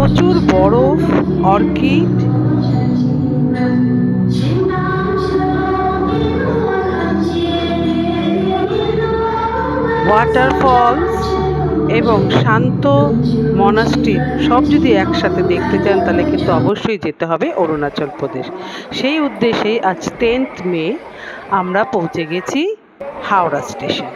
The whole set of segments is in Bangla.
প্রচুর বরফ, অর্কিড, ওয়াটারফলস এবং শান্ত মনাস্ট্রি সব যদি একসাথে দেখতে চান তাহলে কিন্তু অবশ্যই যেতে হবে অরুণাচল প্রদেশ। সেই উদ্দেশ্যেই আজ 10th মে আমরা পৌঁছে গেছি হাওড়া স্টেশন।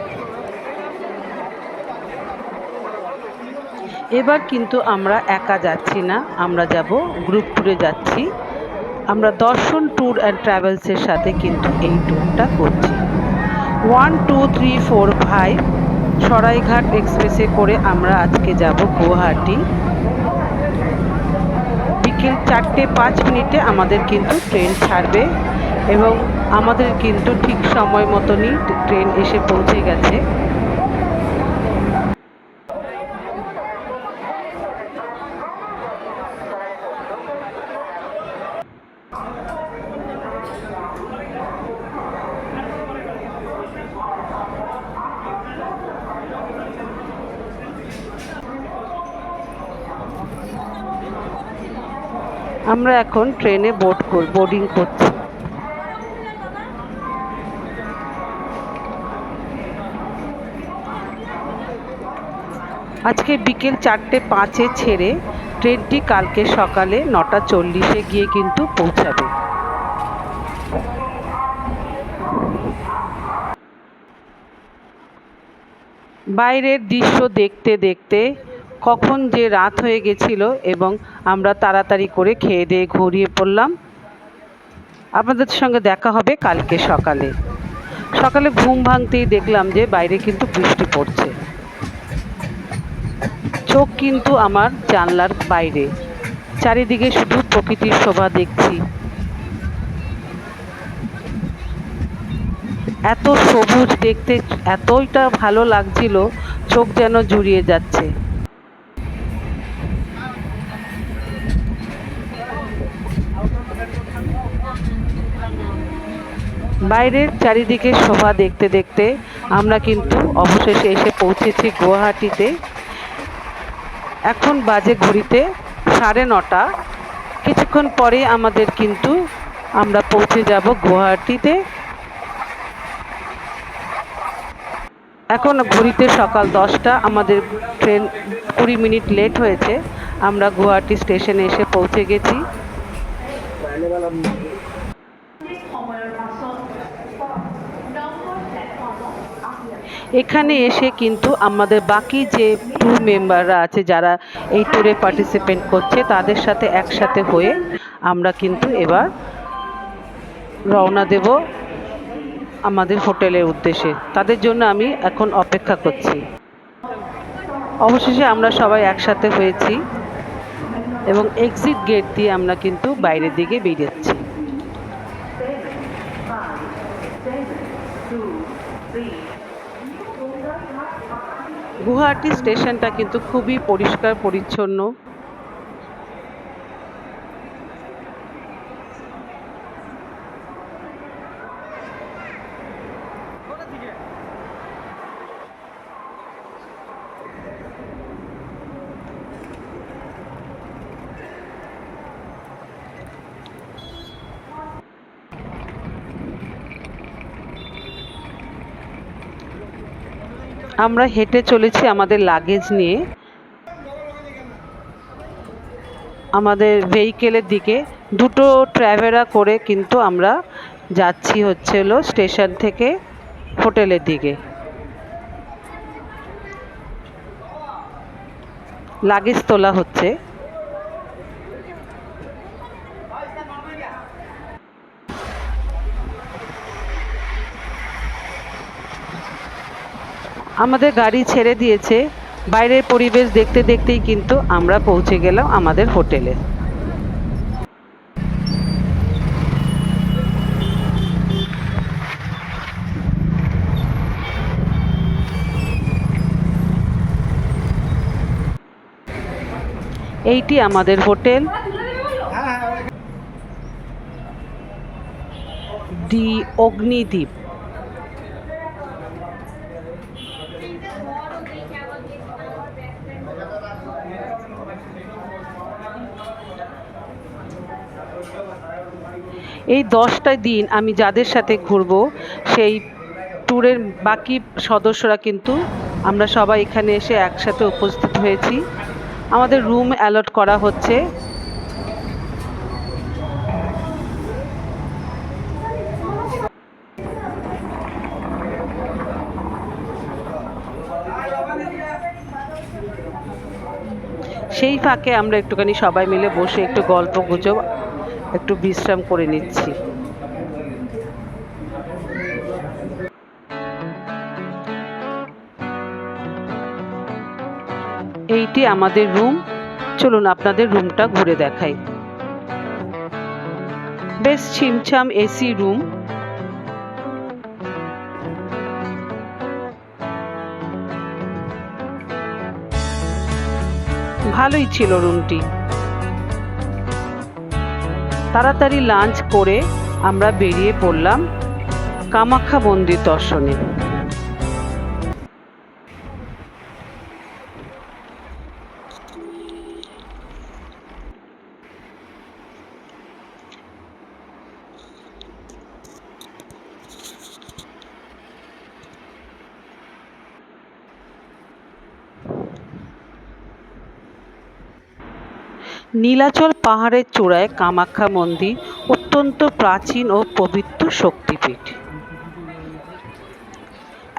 এবার কিন্তু আমরা একা যাচ্ছি না, আমরা যাব গ্রুপ ট্যুরে যাচ্ছি। আমরা দর্শন ট্যুর অ্যান্ড ট্রাভেলসের সাথে কিন্তু এই ট্যুরটা করছি। 1 2 3 4 5 সরাইঘাট এক্সপ্রেসে করে আমরা আজকে যাব গুয়াহাটি। বিকেল 4:05 আমাদের কিন্তু ট্রেন ছাড়বে এবং আমাদের কিন্তু ঠিক সময় মতনই ট্রেন এসে পৌঁছে গেছে। আমরা এখন ট্রেনে বোর্ডিং করছি। আজকে বিকেল 4:05 ছেড়ে ট্রেনটি কালকে সকালে 9:40 গিয়ে কিন্তু পৌঁছাবে। বাইরের দৃশ্য দেখতে দেখতে কখন যে রাত হয়ে গেছিল এবং আমরা তাড়াতাড়ি করে খেয়ে দিয়ে ঘুরিয়ে পড়লাম। আপনাদের সঙ্গে দেখা হবে কালকে সকালে। সকালে ঘুম ভাঙতেই দেখলাম যে বাইরে কিন্তু বৃষ্টি পড়ছে। চোখ কিন্তু আমার জানলার বাইরে, চারিদিকে শুধু প্রকৃতির শোভা দেখছি। এত সবুজ দেখতে এতইটা ভালো লাগছিল, চোখ যেন জুড়িয়ে যাচ্ছে। বাইরের চারিদিকে শোভা দেখতে দেখতে আমরা কিন্তু অবশেষে এসে পৌঁছেছি গুয়াহাটিতে। এখন বাজে ঘড়িতে 9:30। কিছুক্ষণ পরে আমাদের কিন্তু আমরা পৌঁছে যাব গুয়াহাটিতে। এখন ঘড়িতে সকাল 10টা, আমাদের ট্রেন 20 মিনিট লেট হয়েছে। আমরা গুয়াহাটি স্টেশনে এসে পৌঁছে গেছি। এখানে এসে কিন্তু আমাদের বাকি যে ট্যুর মেম্বাররা আছে যারা এই ট্যুরে পার্টিসিপেট করছে তাদের সাথে একসাথে হয়ে আমরা কিন্তু এবার রওনা দেব আমাদের হোটেলের উদ্দেশ্যে। তাদের জন্য আমি এখন অপেক্ষা করছি। অবশেষে আমরা সবাই একসাথে হয়েছি এবং এক্সিট গেট দিয়ে আমরা কিন্তু বাইরের দিকে বেরিয়েছি। গুয়াহাটি স্টেশনটা কিন্তু খুবই পরিষ্কার পরিচ্ছন্ন। আমরা হেঁটে চলেছি আমাদের লাগেজ নিয়ে আমাদের ভেহিকেলের দিকে। দুটো ট্র্যাভেরা করে কিন্তু আমরা যাচ্ছি হলো স্টেশন থেকে হোটেলের দিকে। লাগেজ তোলা হচ্ছে। আমাদের গাড়ি ছেড়ে দিয়েছে। বাইরের পরিবেশ দেখতে দেখতেই কিন্তু আমরা পৌঁছে গেলাম আমাদের হোটেলে। এইটি আমাদের হোটেল, দি অগ্নিদ্বীপ। এই 10টা দিন আমি যাদের সাথে ঘুরবো সেই ট্যুরের বাকি সদস্যরা কিন্তু আমরা সবাই এখানে এসে একসাথে উপস্থিত হয়েছি। আমাদের রুম অ্যালট করা হচ্ছে। সেই ফাঁকে আমরা একটুখানি সবাই মিলে বসে একটু গল্প গুজব একটু বিশ্রাম করে নিচ্ছি। এইটি আমাদের রুম। চলুন আপনাদের রুমটা ঘুরে দেখাই। বেশ ছিমছাম এসি রুম। ভালোই ছিল রুমটি। তাড়াতাড়ি লাঞ্চ করে আমরা বেরিয়ে পড়লাম কামাখ্যা মন্দির দর্শনে। নীলাচল পাহাড়ের চূড়ায় কামাখ্যা মন্দির অত্যন্ত প্রাচীন ও পবিত্র শক্তিপীঠ।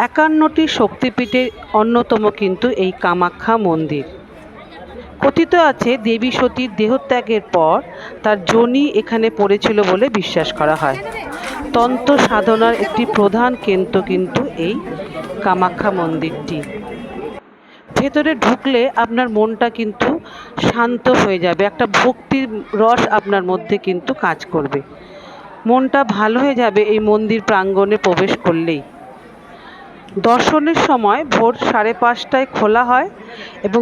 51টি শক্তিপীঠের অন্যতম কিন্তু এই কামাখ্যা মন্দির। কথিত আছে দেবী সতীর দেহত্যাগের পর তার যোনি এখানে পড়েছিল বলে বিশ্বাস করা হয়। তন্ত্র সাধনার একটি প্রধান কেন্দ্র কিন্তু এই কামাখ্যা মন্দিরটি। ভেতরে ঢুকলে আপনার মনটা কিন্তু শান্ত হয়ে যাবে, একটা ভক্তির রস আপনার মধ্যে কিন্তু কাজ করবে, মনটা ভালো হয়ে যাবে এই মন্দির প্রাঙ্গণে প্রবেশ করলেই। দর্শনের সময় ভোর 5:30টায় খোলা হয় এবং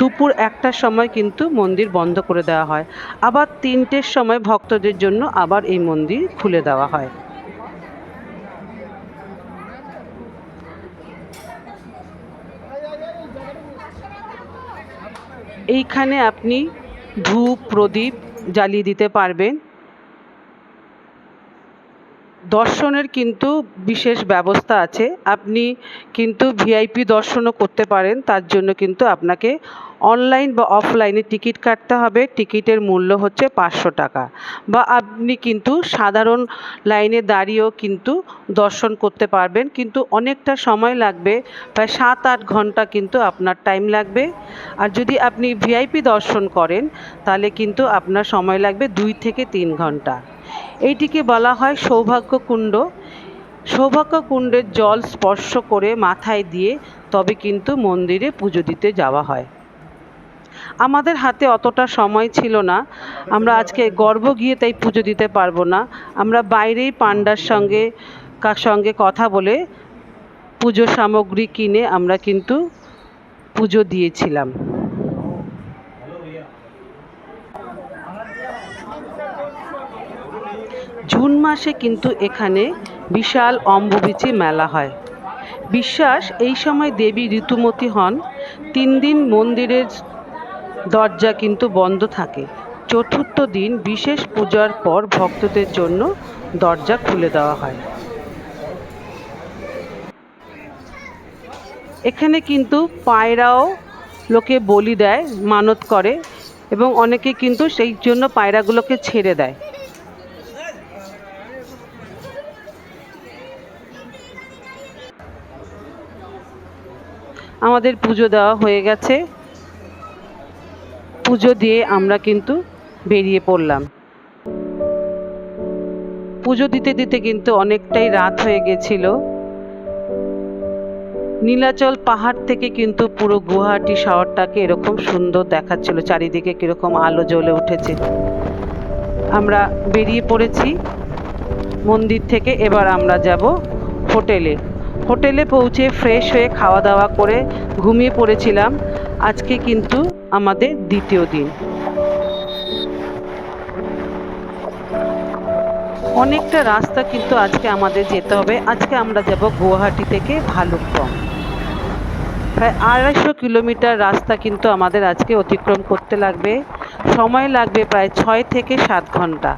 দুপুর 1টার সময় কিন্তু মন্দির বন্ধ করে দেওয়া হয়। আবার 3টের সময় ভক্তদের জন্য আবার এই মন্দির খুলে দেওয়া হয়। এইখানে আপনি ধূপ প্রদীপ জ্বালিয়ে দিতে পারবেন। দর্শনের কিন্তু বিশেষ ব্যবস্থা আছে, আপনি কিন্তু ভিআইপি দর্শনও করতে পারেন। তার জন্য কিন্তু আপনাকে অনলাইন বা অফলাইনে টিকিট কাটতে হবে। টিকিটের মূল্য হচ্ছে 500 টাকা। বা আপনি কিন্তু সাধারণ লাইনে দাঁড়িয়েও কিন্তু দর্শন করতে পারবেন, কিন্তু অনেকটা সময় লাগবে, প্রায় 7-8 ঘন্টা কিন্তু আপনার টাইম লাগবে। আর যদি আপনি ভিআইপি দর্শন করেন তাহলে কিন্তু আপনার সময় লাগবে 2 থেকে 3 ঘন্টা। এইটিকে বলা হয় সৌভাগ্য কুণ্ড। সৌভাগ্য কুণ্ডের জল স্পর্শ করে মাথায় দিয়ে তবে কিন্তু মন্দিরে পুজো দিতে যাওয়া হয়। আমাদের হাতে অতটা সময় ছিল না, আমরা আজকে গর্ভ গিয়ে তাই পুজো দিতে পারবো না। আমরা বাইরেই পান্ডার সঙ্গে কথা বলে পুজো সামগ্রী কিনে আমরা কিন্তু পুজো দিয়েছিলাম। জুন মাসে কিন্তু এখানে বিশাল অম্বুবাচী মেলা হয়। বিশ্বাস এই সময় দেবী ঋতুমতী হন। 3 দিন মন্দিরের দরজা কিন্তু বন্ধ থাকে। চতুর্থ দিন বিশেষ পূজার পর ভক্তদের জন্য দরজা খুলে দেওয়া হয়। এখানে কিন্তু পায়রাও লোকে বলি দেয়, মানত করে, এবং অনেকে কিন্তু সেই জন্য পায়রাগুলোকে ছেড়ে দেয়। আমাদের পুজো দেওয়া হয়ে গেছে। পুজো দিয়ে আমরা কিন্তু বেরিয়ে পড়লাম। পুজো দিতে দিতে কিন্তু অনেকটাই রাত হয়ে গেছিল। নীলাচল পাহাড় থেকে কিন্তু পুরো গুয়াহাটি শহরটাকে এরকম সুন্দর দেখাচ্ছিল, চারিদিকে কিরকম আলো জ্বলে উঠেছে। আমরা বেরিয়ে পড়েছি মন্দির থেকে। এবার আমরা যাব হোটেলে। হোটেলে পৌঁছে ফ্রেশ হয়ে খাওয়া দাওয়া করে ঘুমিয়ে পড়েছিলাম। আজকে কিন্তু আমাদের দ্বিতীয় দিন। অনেকটা রাস্তা কিন্তু আজকে আমাদের যেতে হবে। আজকে আমরা যাব গুয়াহাটি থেকে ভালুকপং। প্রায় 250 কিলোমিটার রাস্তা কিন্তু আমাদের আজকে অতিক্রম করতে লাগবে। সময় লাগবে প্রায় 6 থেকে 7 ঘন্টা।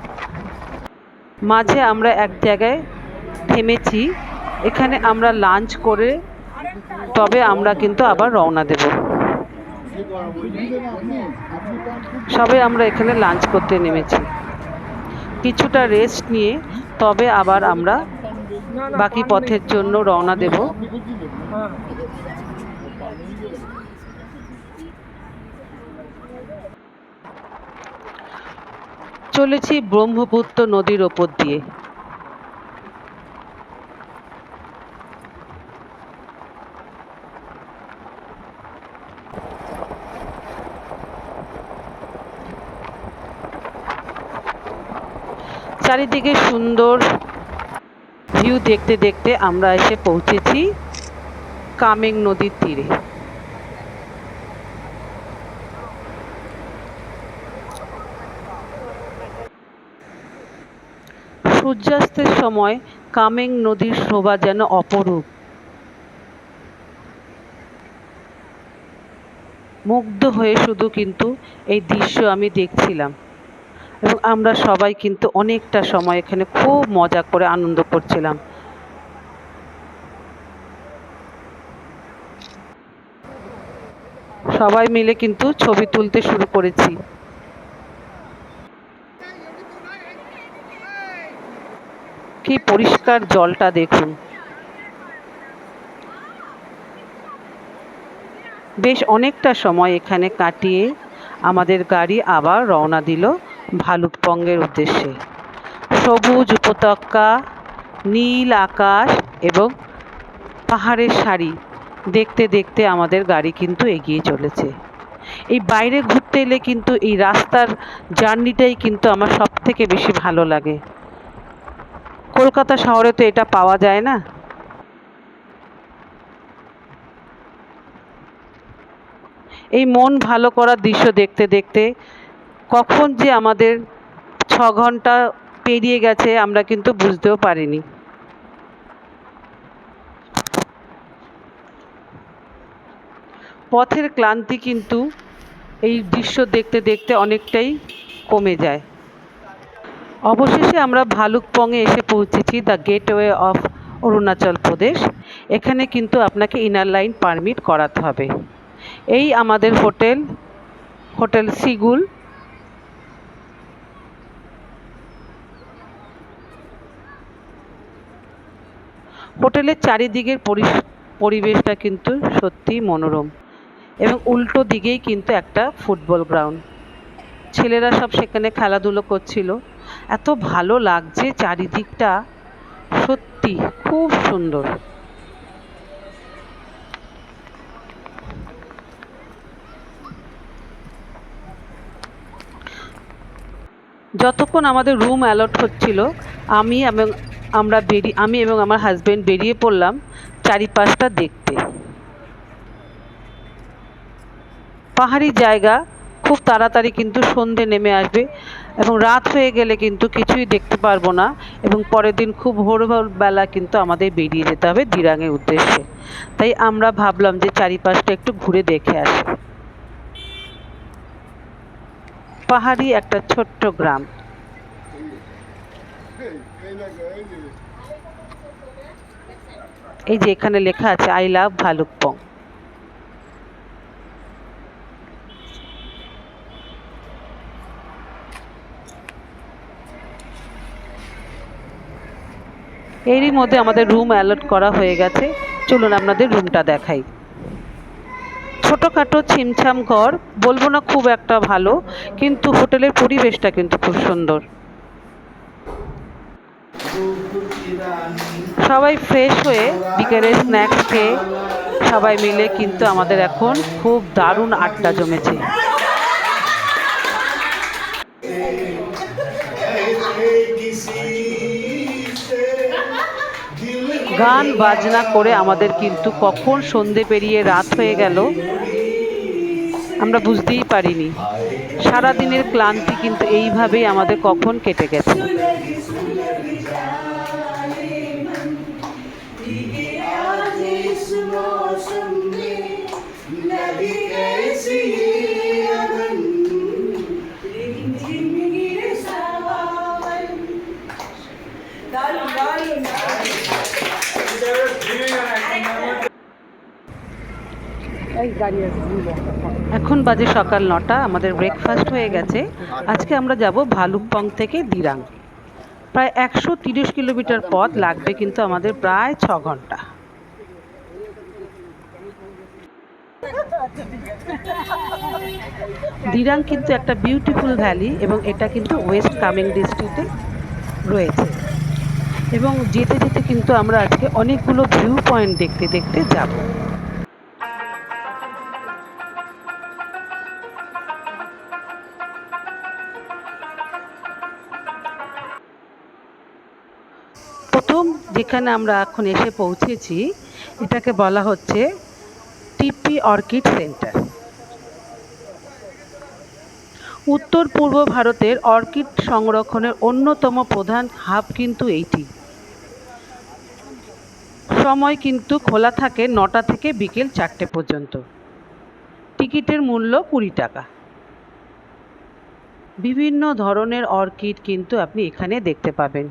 মাঝে আমরা এক জায়গায় থেমেছি, এখানে আমরা লাঞ্চ করে তবে আমরা কিন্তু আবার রওনা দেব। সবাই আমরা এখানে লাঞ্চ করতে নেমেছি, কিছুটা রেস্ট নিয়ে তবে আবার আমরা বাকি পথের জন্য রওনা দেব। চলেছি ব্রহ্মপুত্র নদীর ওপর দিয়ে। চারিদিকে সুন্দর ভিউ দেখতে দেখতে আমরা এসে পৌঁছেছি কামেং নদীর তীরে। সূর্যাস্তের সময় কামেং নদীর শোভা যেন অপরূপ। মুগ্ধ হয়ে শুধু কিন্তু এই দৃশ্য আমি দেখছিলাম এবং আমরা সবাই কিন্তু অনেকটা সময় এখানে খুব মজা করে আনন্দ করছিলাম। সবাই মিলে কিন্তু ছবি তুলতে শুরু করেছি। কি পরিষ্কার জলটা দেখুন। বেশ অনেকটা সময় এখানে কাটিয়ে আমাদের গাড়ি আবার রওনা দিল ভালুকপংয়ের উদ্দেশ্যে। সবুজ উপত্যকা, নীল আকাশ এবং পাহাড়ের সারি দেখতে দেখতে আমাদের গাড়ি কিন্তু এগিয়ে চলেছে। এই বাইরে ঘুরতে এলে কিন্তু এই রাস্তার জার্নিটাই কিন্তু আমার সব থেকে বেশি ভালো লাগে। কলকাতা শহরে তো এটা পাওয়া যায় না। এই মন ভালো করার দৃশ্য দেখতে দেখতে কখন যে আমাদের 6 ঘন্টা পেরিয়ে গেছে আমরা কিন্তু বুঝতেও পারিনি। পথের ক্লান্তি কিন্তু এই দৃশ্য দেখতে দেখতে অনেকটাই কমে যায়। অবশেষে আমরা ভালুকপংয়ে এসে পৌঁছেছি, the gateway of Arunachal Pradesh. এখানে কিন্তু আপনাকে ইনার লাইন পারমিট করাতে হবে। এই আমাদের হোটেল সিগুল। হোটেলের চারিদিকের পরিবেশটা কিন্তু সত্যি মনোরম এবং উল্টো দিকেই কিন্তু একটা ফুটবল গ্রাউন্ড। ছেলেরা সব সেখানে খেলাধুলো করছিল। এত ভালো লাগছে চারিদিকটা, সত্যি খুব সুন্দর। যতক্ষণ আমাদের রুম অ্যালট হচ্ছিল আমি এবং আমার হাজব্যান্ড বেরিয়ে পড়লাম চারিপাশটা দেখতে। পাহাড়ি জায়গা, খুব তাড়াতাড়ি কিন্তু সন্ধে নেমে আসবে এবং রাত হয়ে গেলে কিন্তু কিছুই দেখতে পারবো না এবং পরের দিন খুব ভোরবেলা কিন্তু আমাদের বেরিয়ে যেতে হবে দিরাংয়ের উদ্দেশ্যে। তাই আমরা ভাবলাম যে চারিপাশটা একটু ঘুরে দেখে আসি। পাহাড়ি একটা ছোট্ট গ্রাম। এই যে এখানে লেখা আছে আই লাভ ভালুকপং। এরই মধ্যে আমাদের রুম অ্যালট করা হয়ে গেছে। চলুন আপনাদের রুমটা দেখাই। ছোটোখাটো ছিমছাম ঘর, বলবো না খুব একটা ভালো, কিন্তু হোটেলের পরিবেশটা কিন্তু খুব সুন্দর। সবাই ফ্রেশ হয়ে বিকেলে স্ন্যাক্স খেয়ে সবাই মিলে কিন্তু আমাদের এখন খুব দারুণ আড্ডা জমেছে। গান বাজনা করে আমাদের কিন্তু কখন সন্ধে পেরিয়ে রাত হয়ে গেল আমরা বুঝতেই পারিনি। সারাদিনের ক্লান্তি কিন্তু এইভাবেই আমাদের কখন কেটে গেছে। এখন বাজে সকাল 9টা, আমাদের ব্রেকফাস্ট হয়ে গেছে। আজকে আমরা যাব ভালুকপং থেকে দিরাং। প্রায় 130 কিলোমিটার পথ লাগবে, কিন্তু আমাদের প্রায় 6 ঘন্টা। দিরাং কিন্তু একটা বিউটিফুল ভ্যালি এবং এটা কিন্তু ওয়েস্ট কামেং ডিস্ট্রিক্টে রয়েছে। এবং যেতে যেতে কিন্তু আমরা আজকে অনেকগুলো ভিউ পয়েন্ট দেখতে দেখতে যাব। প্রথম যেখানে আমরা এখন এসে পৌঁছেছি, এটাকে বলা হচ্ছে টিপি অর্কিড সেন্টার। উত্তর পূর্ব ভারতের অর্কিড সংরক্ষণের অন্যতম প্রধান হাব কিন্তু এইটি। সময় কিন্তু খোলা থাকে 9টা থেকে বিকেল 4টে পর্যন্ত। টিকিটের মূল্য 20 টাকা। বিভিন্ন ধরনের অর্কিড কিন্তু আপনি এখানে দেখতে পাবেন।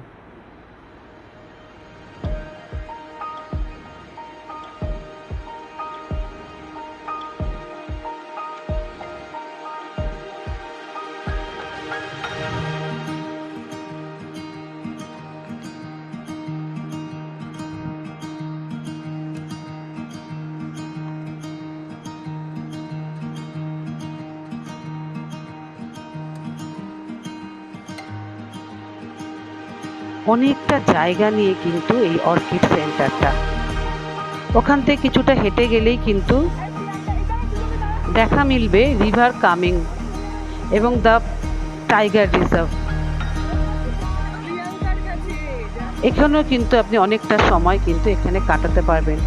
অনেকটা জায়গা নিয়ে কিন্তু এই অর্কিড সেন্টারটা। ওখান থেকে কিছুটা হেঁটে গেলেই কিন্তু দেখা মিলবে রিভার কামিং এবং দ্য টাইগার রিজার্ভ। এখানেও কিন্তু আপনি অনেকটা সময় কিন্তু এখানে কাটাতে পারবেন।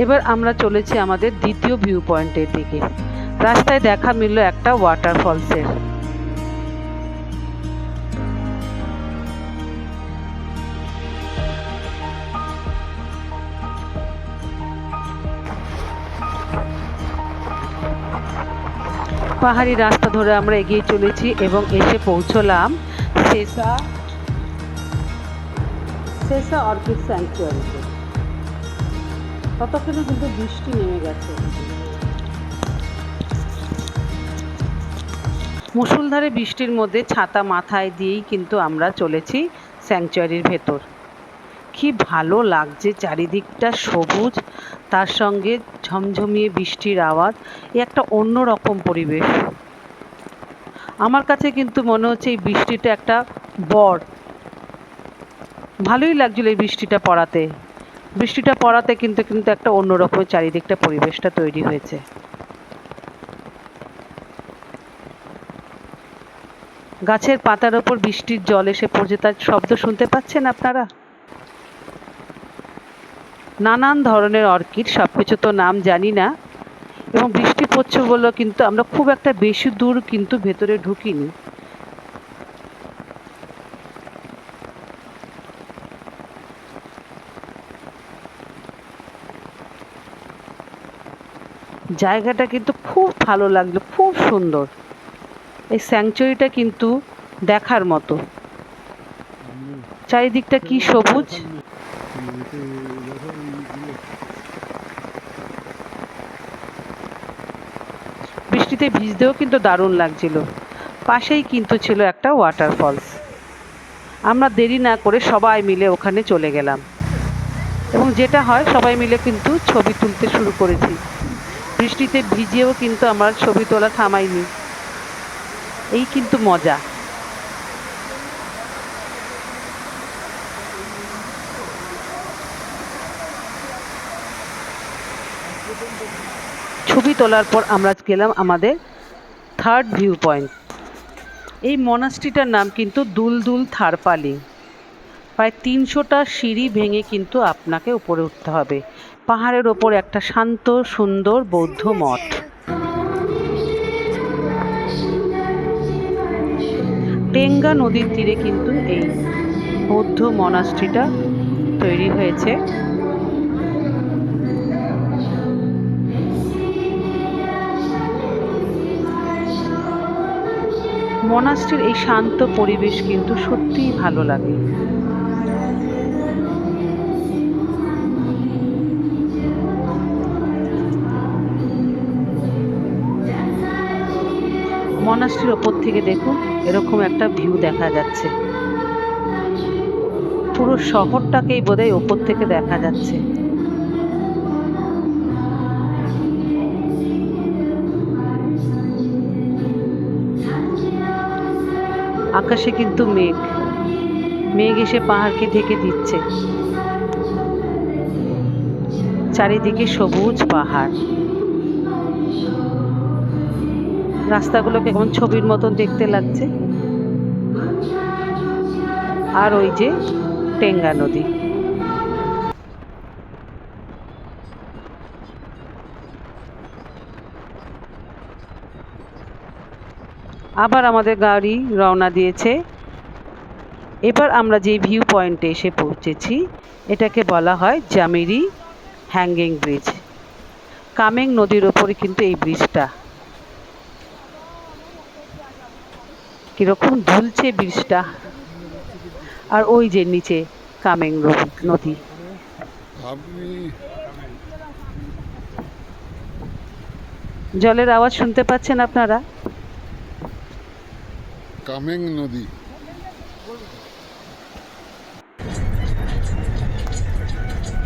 এবার আমরা চলেছি আমাদের দ্বিতীয় ভিউ পয়েন্টের দিকে। রাস্তায় দেখা মিলল একটা ওয়াটারফলসের। পাহাড়ি রাস্তা ধরে আমরা এগিয়ে চলেছি এবং এসে পৌঁছলাম সেসা অর্কিড স্যাংচুয়ারিতে। ততক্ষণে কিন্তু বৃষ্টি নেমে গেছে। মুষলধারে বৃষ্টির মধ্যে ছাতা মাথায় দিয়েই কিন্তু আমরা চলেছি স্যাংচুয়ারির ভেতর। কি ভালো লাগছে, চারিদিকটা সবুজ, তার সঙ্গে ঝমঝমিয়ে বৃষ্টির আওয়াজ। এ একটা অন্যরকম পরিবেশ। আমার কাছে কিন্তু মনে হচ্ছে এই বৃষ্টিটা একটা বর। ভালোই লাগছিল এই বৃষ্টিটা পড়াতে। কিন্তু একটা অন্যরকম চারিদিকটা পরিবেশটা তৈরি হয়েছে। গাছের পাতার ওপর বৃষ্টির জল এসে পড়ছে, তার শব্দ শুনতে পাচ্ছেন আপনারা? নানান ধরনের অর্কিড, সবকিছু তো নাম জানি না। এবং বৃষ্টি পড়ছে বলেও কিন্তু আমরা খুব একটা বেশি দূর কিন্তু ভেতরে ঢুকিনি। জায়গাটা কিন্তু খুব ভালো লাগলো, খুব সুন্দর। এই স্যাংচুয়ারিটা কিন্তু দেখার মতো। চারিদিকটা কি সবুজ। বৃষ্টিতে ভিজতেও কিন্তু দারুণ লাগছিল। পাশেই কিন্তু ছিল একটা ওয়াটারফলস। আমরা দেরি না করে সবাই মিলে ওখানে চলে গেলাম এবং যেটা হয় সবাই মিলে কিন্তু ছবি তুলতে শুরু করেছি। বৃষ্টিতে ভিজেও কিন্তু আমার ছবি তোলা থামাইনি। এই কিন্তু মজা। ছবি তোলার পর আমরা গেলাম আমাদের থার্ড ভিউ পয়েন্ট। এই মনাস্ট্রিটার নাম কিন্তু দুলদুল থারপালিং। প্রায় 300টা সিঁড়ি ভেঙে কিন্তু আপনাকে উপরে উঠতে হবে। পাহাড়ের ওপর একটা শান্ত সুন্দর বৌদ্ধ মঠ। টেঙ্গা নদীর তীরে কিন্তু এই বৌদ্ধ মনাস্ট্রিটা তৈরি হয়েছে। মনাস্ট্রির এই শান্ত পরিবেশ কিন্তু সত্যিই ভালো লাগে। মনাস্ট্রির ওপর থেকে দেখুন এরকম একটা ভিউ দেখা যাচ্ছে, পুরো শহরটাকেই বোধহয় ওপর থেকে দেখা যাচ্ছে। আকাশে কিন্তু মেঘ এসে পাহাড়কে ঢেকে দিচ্ছে, চারিদিকে সবুজ পাহাড়, রাস্তাগুলোকে কেমন ছবির মতন দেখতে লাগছে। আর ওই যে টেঙ্গা নদী। আবার আমাদের গাড়ি রওনা দিয়েছে। এবার আমরা যে ভিউ পয়েন্টে এসে পৌঁছেছি এটাকে বলা হয় জামিরি হ্যাঙ্গিং ব্রিজ। কামেং নদীর ওপরে কিন্তু এই ব্রিজটা, কিরকম ঝুলছে ব্রিজটা। আর ওই যে নিচে কামেং নদী। জলের আওয়াজ শুনতে পাচ্ছেন আপনারা? কামেং নদী।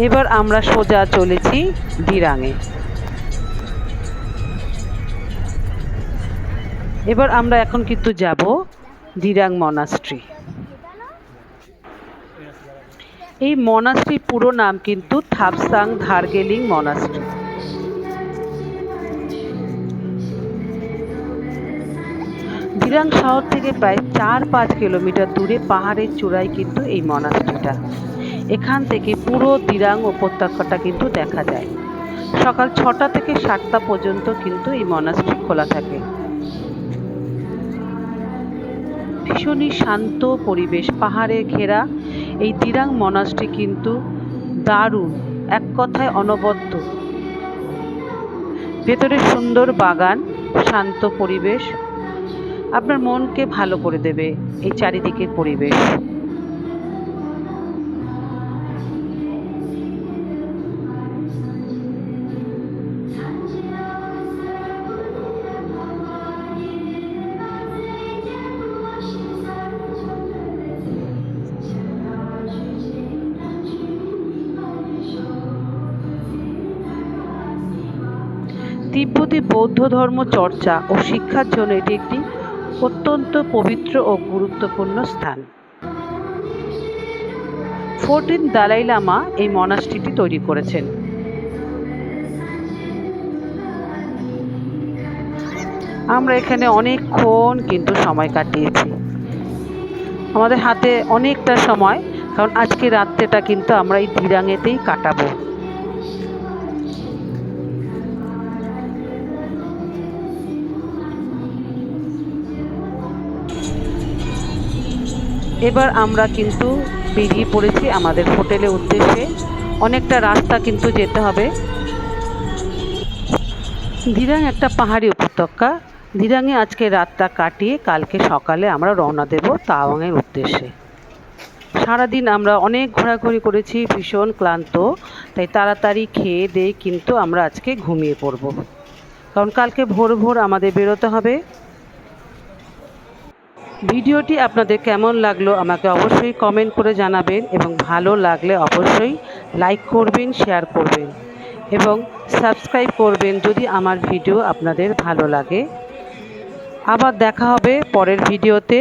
এবার আমরা সোজা চলেছি দিরাঙে। এবার আমরা এখন কিন্তু যাব দিরাং মনাস্ট্রি। এই মনাস্ট্রির পুরো নাম কিন্তু থাপসাং ধারগেলিং মনাস্ট্রি। দিরাং শহর থেকে প্রায় 4-5 কিলোমিটার দূরে পাহাড়ের চূড়ায় কিন্তু এই মনাস্ট্রিটা। এখান থেকে পুরো দিরাং উপত্যকাটা কিন্তু দেখা যায়। সকাল 6টা থেকে 7টা পর্যন্ত কিন্তু এই মনাস্ট্রি খোলা থাকে। ভীষণই শান্ত পরিবেশ, পাহাড়ে ঘেরা এই দিরাং মনাস্ট্রি কিন্তু দারুণ, এক কথায় অনবদ্য। ভেতরে সুন্দর বাগান, শান্ত পরিবেশ, আপনার মনকে ভালো করে দেবে এই চারিদিকের পরিবেশ। তিব্বতী বৌদ্ধ ধর্ম চর্চা ও শিক্ষার জন্য এটি একটি অত্যন্ত পবিত্র ও গুরুত্বপূর্ণ স্থান। 14 দালাই লামা এই মনাস্ট্রিটি তৈরি করেছেন। আমরা এখানে অনেকক্ষণ কিন্তু সময় কাটিয়েছি, আমাদের হাতে অনেকটা সময়, কারণ আজকে রাত্রেটা কিন্তু আমরা এই দিরাঙেতেই কাটাবো। এবার আমরা কিন্তু বেরিয়ে পড়েছি আমাদের হোটেলের উদ্দেশ্যে। অনেকটা রাস্তা কিন্তু যেতে হবে। দিরাং একটা পাহাড়ি উপত্যকা। দিরাঙে আজকে রাতটা কাটিয়ে কালকে সকালে আমরা রওনা দেব তাওয়াংয়ের উদ্দেশ্যে। সারাদিন আমরা অনেক ঘোরাঘুরি করেছি, ভীষণ ক্লান্ত, তাই তাড়াতাড়ি খেয়ে দিয়ে কিন্তু আমরা আজকে ঘুমিয়ে পড়ব, কারণ কালকে ভোর ভোর আমাদের বেরোতে হবে। ভিডিওটি আপনাদের কেমন লাগলো আমাকে অবশ্যই কমেন্ট করে জানাবেন, এবং ভালো লাগলে অবশ্যই লাইক করবেন, শেয়ার করবেন এবং সাবস্ক্রাইব করবেন যদি আমার ভিডিও আপনাদের ভালো লাগে। আবার দেখা হবে পরের ভিডিওতে।